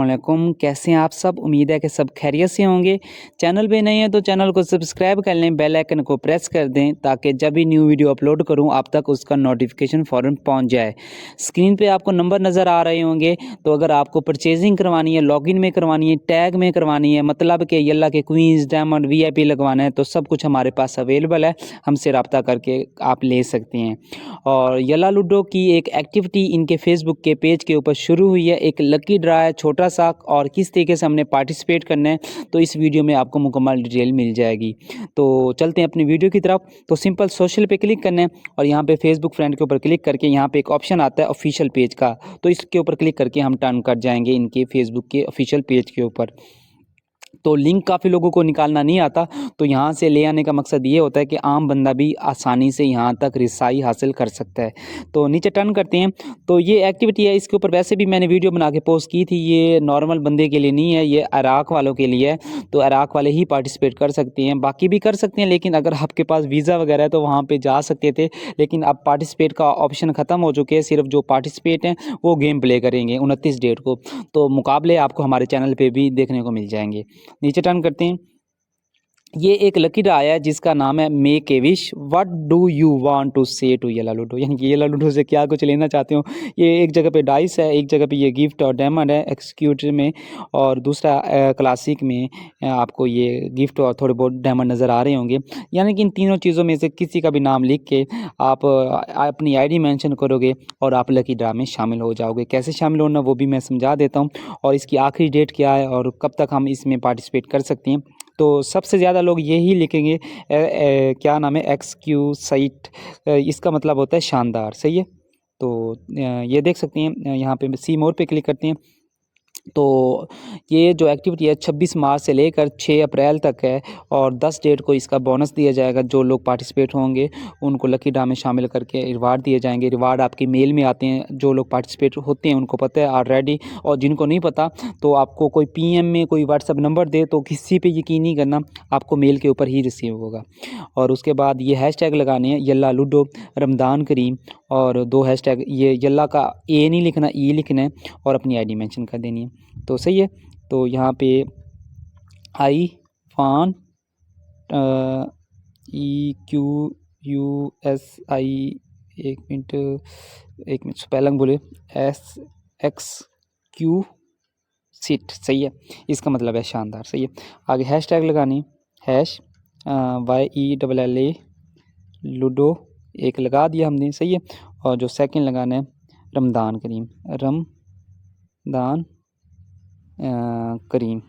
वालेकुम, कैसे हैं आप सब? उम्मीद है कि सब खैरियत से होंगे। चैनल पे नए हैं तो चैनल को सब्सक्राइब कर लें, बेल आइकन को प्रेस कर दें ताकि जब भी न्यू वीडियो अपलोड करूं आप तक उसका नोटिफिकेशन फ़ौरन पहुंच जाए। स्क्रीन पे आपको नंबर नज़र आ रहे होंगे, तो अगर आपको परचेजिंग करवानी है, लॉगिन में करवानी है, टैग में करवानी है, मतलब कि यल्ला के क्वींस, डायमंड, वीआईपी लगवाना है तो सब कुछ हमारे पास अवेलेबल है। हमसे रब्ता करके आप ले सकते हैं। और यल्ला लूडो की एक एक्टिविटी इनके फेसबुक के पेज के ऊपर शुरू हुई है। एक लकी ड्रा है छोटा सा, और किस तरीके से हमने पार्टिसिपेट करना है तो इस वीडियो में आपको मुकम्मल डिटेल मिल जाएगी। तो चलते हैं अपनी वीडियो की तरफ। तो सिंपल सोशल पे क्लिक करना है और यहाँ पे फेसबुक फ्रेंड के ऊपर क्लिक करके यहाँ पे एक ऑप्शन आता है ऑफिशियल पेज का, तो इसके ऊपर क्लिक करके हम टर्न कर जाएंगे इनके फेसबुक के ऑफिशियल पेज के ऊपर। तो लिंक काफ़ी लोगों को निकालना नहीं आता, तो यहाँ से ले आने का मकसद ये होता है कि आम बंदा भी आसानी से यहाँ तक रसाई हासिल कर सकता है। तो नीचे टर्न करते हैं। तो ये एक्टिविटी है, इसके ऊपर वैसे भी मैंने वीडियो बना के पोस्ट की थी। ये नॉर्मल बंदे के लिए नहीं है, ये इराक वालों के लिए है। तो इराक वाले ही पार्टिसिपेट कर सकते हैं, बाकी भी कर सकते हैं, लेकिन अगर आपके पास वीज़ा वगैरह है तो वहाँ पर जा सकते थे। लेकिन अब पार्टिसिपेट का ऑप्शन ख़त्म हो चुके हैं, सिर्फ जो पार्टिसिपेट हैं वो गेम प्ले करेंगे 29 डेट को। तो मुकाबले आपको हमारे चैनल पर भी देखने को मिल जाएंगे। नीचे टर्न करते हैं। ये एक लकी ड्रा आया है जिसका नाम है make a wish, what do you want to say to yellow ludo, यानी कि येला लूडो से क्या कुछ लेना चाहते हो। ये एक जगह पे डाइस है, एक जगह पे ये गिफ्ट और डायमंड है एक्सक्यूटिव में, और दूसरा क्लासिक में आपको ये गिफ्ट और थोड़े बहुत डायमंड नज़र आ रहे होंगे। यानी कि इन तीनों चीज़ों में से किसी का भी नाम लिख के आप अपनी आईडी मेंशन करोगे और आप लकी ड्रा में शामिल हो जाओगे। कैसे शामिल होना वो भी मैं समझा देता हूँ, और इसकी आखिरी डेट क्या है और कब तक हम इसमें पार्टिसिपेट कर सकते हैं। तो सबसे ज़्यादा लोग यही लिखेंगे क्या नाम है, एक्सक्यूसाइट, इसका मतलब होता है शानदार। सही है। तो ये देख सकते हैं, यहाँ पे सी मोर पे क्लिक करते हैं। तो ये जो एक्टिविटी है 26 मार्च से लेकर 6 अप्रैल तक है, और 10 डेट को इसका बोनस दिया जाएगा। जो लोग पार्टिसिपेट होंगे उनको लकी ड्रा में शामिल करके रिवार्ड दिए जाएंगे। रिवार्ड आपकी मेल में आते हैं, जो लोग पार्टिसिपेट होते हैं उनको पता है ऑलरेडी, और जिनको नहीं पता तो आपको कोई पीएम में कोई व्हाट्सअप नंबर दे तो किसी पे यकीन नहीं करना, आपको मेल के ऊपर ही रिसीव होगा। और उसके बाद ये हैशटैग लगाने हैं, यल्ला लूडो रमज़ान करीम, और 2 हैशटैग, ये यल्ला का ए नहीं लिखना, ई लिखना है, और अपनी आईडी मेंशन कर देनी है। तो सही है। तो यहाँ पे आई फान EQUSI, एक मिनट स्पेलिंग बोले, SXQ सिट। सही है, इसका मतलब है शानदार। सही है। आगे हैशटैग लगानी, हैश YELLA लूडो, एक लगा दिया हमने। सही है। और जो सेकंड लगाना है रमज़ान करीम, रमज़ान करीम,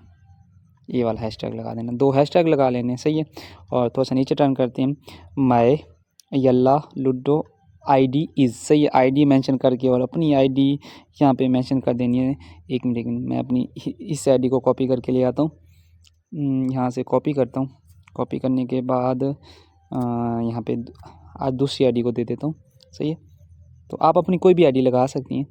ये वाला हैशटैग लगा देना। 2 हैशटैग लगा लेने। सही है। और थोड़ा सा नीचे टर्न करते हैं, my Yalla ludo ID is. सही है, आईडी मेंशन करके और अपनी आईडी यहाँ पे मेंशन कर देनी है। एक मिनट मैं अपनी इस आईडी को कॉपी करके ले आता हूँ। यहाँ से कॉपी करता हूँ। कॉपी करने के बाद यहाँ पे आज दूसरी आईडी को दे देता हूँ। सही है। तो आप अपनी कोई भी आईडी लगा सकती हैं।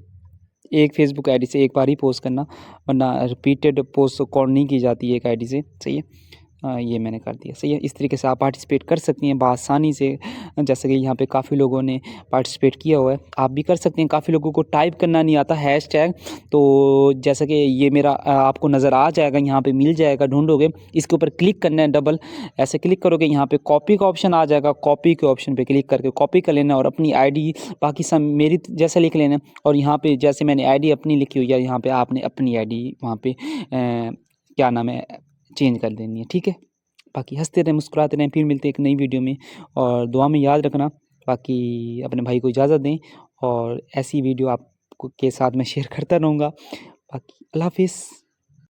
एक फेसबुक आईडी से एक बार ही पोस्ट करना, वरना रिपीटेड पोस्ट काउंट नहीं की जाती है एक आईडी से। सही है। ये मैंने कर दिया। सही है। इस तरीके से आप पार्टिसिपेट कर सकती हैं बआसानी से। जैसे कि यहाँ पे काफ़ी लोगों ने पार्टिसिपेट किया हुआ है, आप भी कर सकते हैं। काफ़ी लोगों को टाइप करना नहीं आता हैशटैग, तो जैसा कि ये मेरा आपको नज़र आ जाएगा, यहाँ पे मिल जाएगा, ढूंढोगे, इसके ऊपर क्लिक करना है, डबल ऐसे क्लिक करोगे, यहाँ पे कॉपी का ऑप्शन आ जाएगा। कॉपी के ऑप्शन पे क्लिक करके कॉपी कर लेना और अपनी आईडी बाकी सब मेरी जैसा लिख लेना। और यहाँ पे जैसे मैंने आईडी अपनी लिखी हुई है, यहाँ पे आपने अपनी आईडी वहाँ पे क्या नाम है चेंज कर देनी है। ठीक है। बाकी हंसते रहें, मुस्कुराते रहें। फिर मिलते हैं एक नई वीडियो में, और दुआ में याद रखना। बाकी अपने भाई को इजाज़त दें, और ऐसी वीडियो आपको के साथ मैं शेयर करता रहूँगा। बाकी अल्लाह हाफ़िज़।